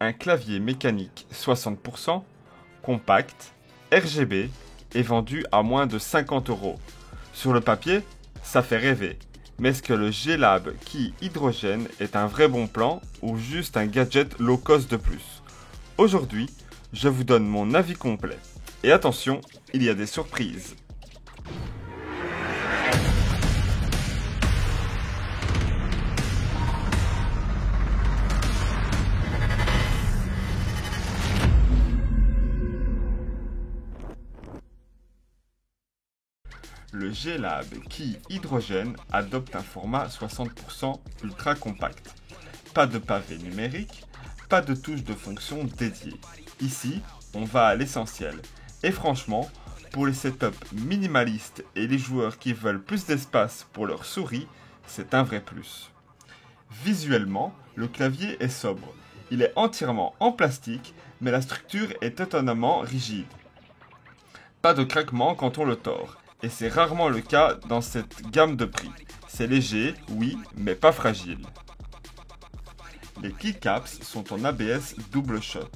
Un clavier mécanique 60%, compact, RGB, est vendu à moins de 50 euros. Sur le papier, ça fait rêver. Mais est-ce que le G-Lab Key Hydrogène est un vrai bon plan ou juste un gadget low cost de plus? Aujourd'hui, je vous donne mon avis complet. Et attention, il y a des surprises. Le G-Lab Key Hydrogène adopte un format 60% ultra compact. Pas de pavé numérique, pas de touche de fonction dédiée. Ici, on va à l'essentiel. Et franchement, pour les setups minimalistes et les joueurs qui veulent plus d'espace pour leur souris, c'est un vrai plus. Visuellement, le clavier est sobre. Il est entièrement en plastique, mais la structure est étonnamment rigide. Pas de craquement quand on le tord. Et c'est rarement le cas dans cette gamme de prix. C'est léger, oui, mais pas fragile. Les keycaps sont en ABS double shot,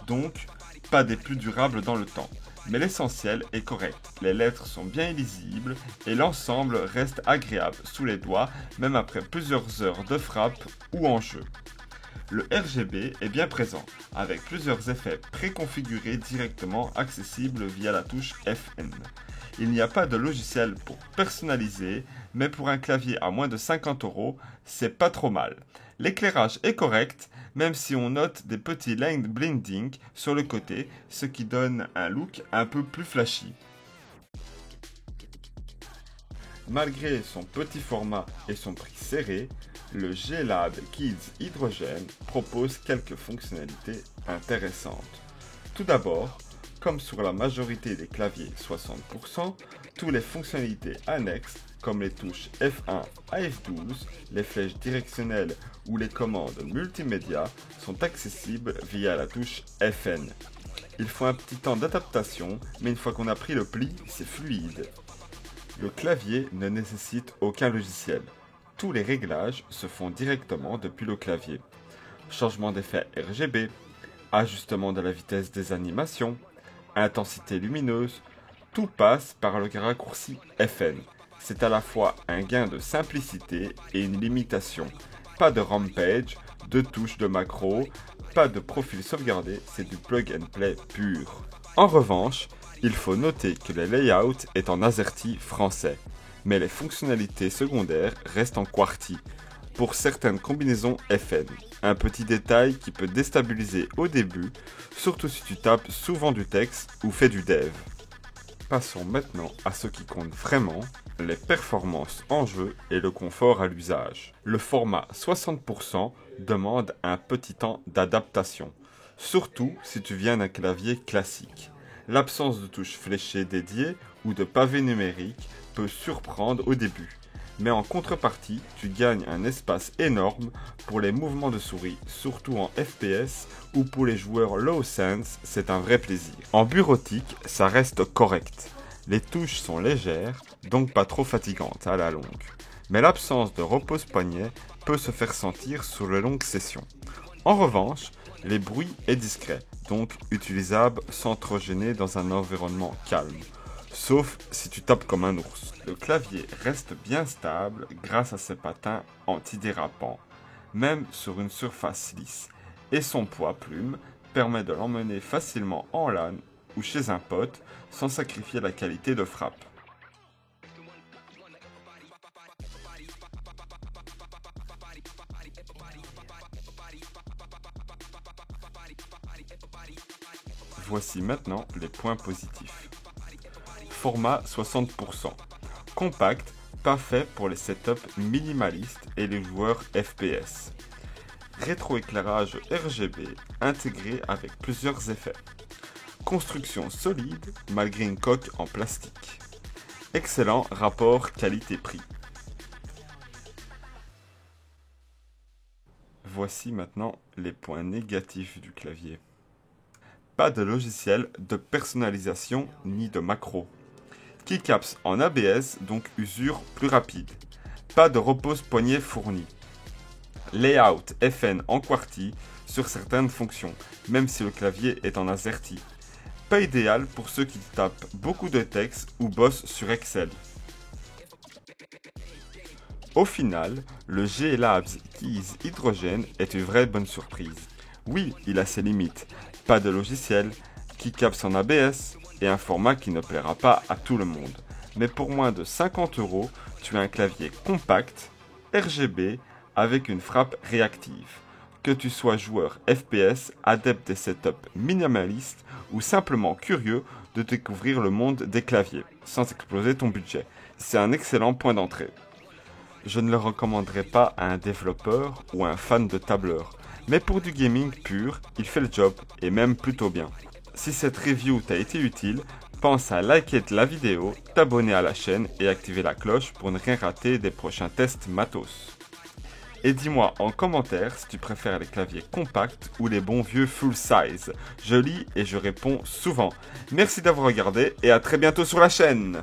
donc pas des plus durables dans le temps. Mais l'essentiel est correct. Les lettres sont bien illisibles et l'ensemble reste agréable sous les doigts, même après plusieurs heures de frappe ou en jeu. Le RGB est bien présent, avec plusieurs effets préconfigurés directement accessibles via la touche FN. Il n'y a pas de logiciel pour personnaliser, mais pour un clavier à moins de 50 euros, c'est pas trop mal. L'éclairage est correct, même si on note des petits lane blending sur le côté, ce qui donne un look un peu plus flashy. Malgré son petit format et son prix serré, le G-Lab Kids Hydrogène propose quelques fonctionnalités intéressantes. Tout d'abord, comme sur la majorité des claviers 60%, toutes les fonctionnalités annexes comme les touches F1 à F12, les flèches directionnelles ou les commandes multimédia sont accessibles via la touche FN. Il faut un petit temps d'adaptation, mais une fois qu'on a pris le pli, c'est fluide. Le clavier ne nécessite aucun logiciel. Tous les réglages se font directement depuis le clavier. Changement d'effet RGB, ajustement de la vitesse des animations, intensité lumineuse, tout passe par le raccourci FN. C'est à la fois un gain de simplicité et une limitation. Pas de rampage, de touches de macro, pas de profil sauvegardé, c'est du plug and play pur. En revanche, il faut noter que le layout est en AZERTY français, mais les fonctionnalités secondaires restent en QWERTY pour certaines combinaisons FN. Un petit détail qui peut déstabiliser au début, surtout si tu tapes souvent du texte ou fais du dev. Passons maintenant à ce qui compte vraiment, les performances en jeu et le confort à l'usage. Le format 60% demande un petit temps d'adaptation, surtout si tu viens d'un clavier classique. L'absence de touches fléchées dédiées ou de pavé numérique peut surprendre au début. Mais en contrepartie, tu gagnes un espace énorme pour les mouvements de souris, surtout en FPS ou pour les joueurs low sense, c'est un vrai plaisir. En bureautique, ça reste correct. Les touches sont légères, donc pas trop fatigantes à la longue. Mais l'absence de repose-poignet peut se faire sentir sur les longues sessions. En revanche, les bruits est discret, donc utilisable sans trop gêner dans un environnement calme. Sauf si tu tapes comme un ours. Le clavier reste bien stable grâce à ses patins antidérapants, même sur une surface lisse. Et son poids plume permet de l'emmener facilement en LAN ou chez un pote sans sacrifier la qualité de frappe. Voici maintenant les points positifs. Format 60%. Compact, pas fait pour les setups minimalistes et les joueurs FPS. Rétroéclairage RGB intégré avec plusieurs effets. Construction solide malgré une coque en plastique. Excellent rapport qualité-prix. Voici maintenant les points négatifs du clavier. Pas de logiciel de personnalisation ni de macro. Keycaps en ABS, donc usure plus rapide. Pas de repose-poignet fourni. Layout FN en QWERTY, sur certaines fonctions, même si le clavier est en AZERTY. Pas idéal pour ceux qui tapent beaucoup de texte ou bossent sur Excel. Au final, le G-Labs Keys Hydrogène est une vraie bonne surprise. Oui, il a ses limites, pas de logiciel, keycaps en ABS et un format qui ne plaira pas à tout le monde. Mais pour moins de 50 €, tu as un clavier compact, RGB, avec une frappe réactive. Que tu sois joueur FPS, adepte des setups minimalistes ou simplement curieux de découvrir le monde des claviers, sans exploser ton budget, c'est un excellent point d'entrée. Je ne le recommanderais pas à un développeur ou à un fan de tableur, mais pour du gaming pur, il fait le job et même plutôt bien. Si cette review t'a été utile, pense à liker la vidéo, t'abonner à la chaîne et activer la cloche pour ne rien rater des prochains tests matos. Et dis-moi en commentaire si tu préfères les claviers compacts ou les bons vieux full size. Je lis et je réponds souvent. Merci d'avoir regardé et à très bientôt sur la chaîne.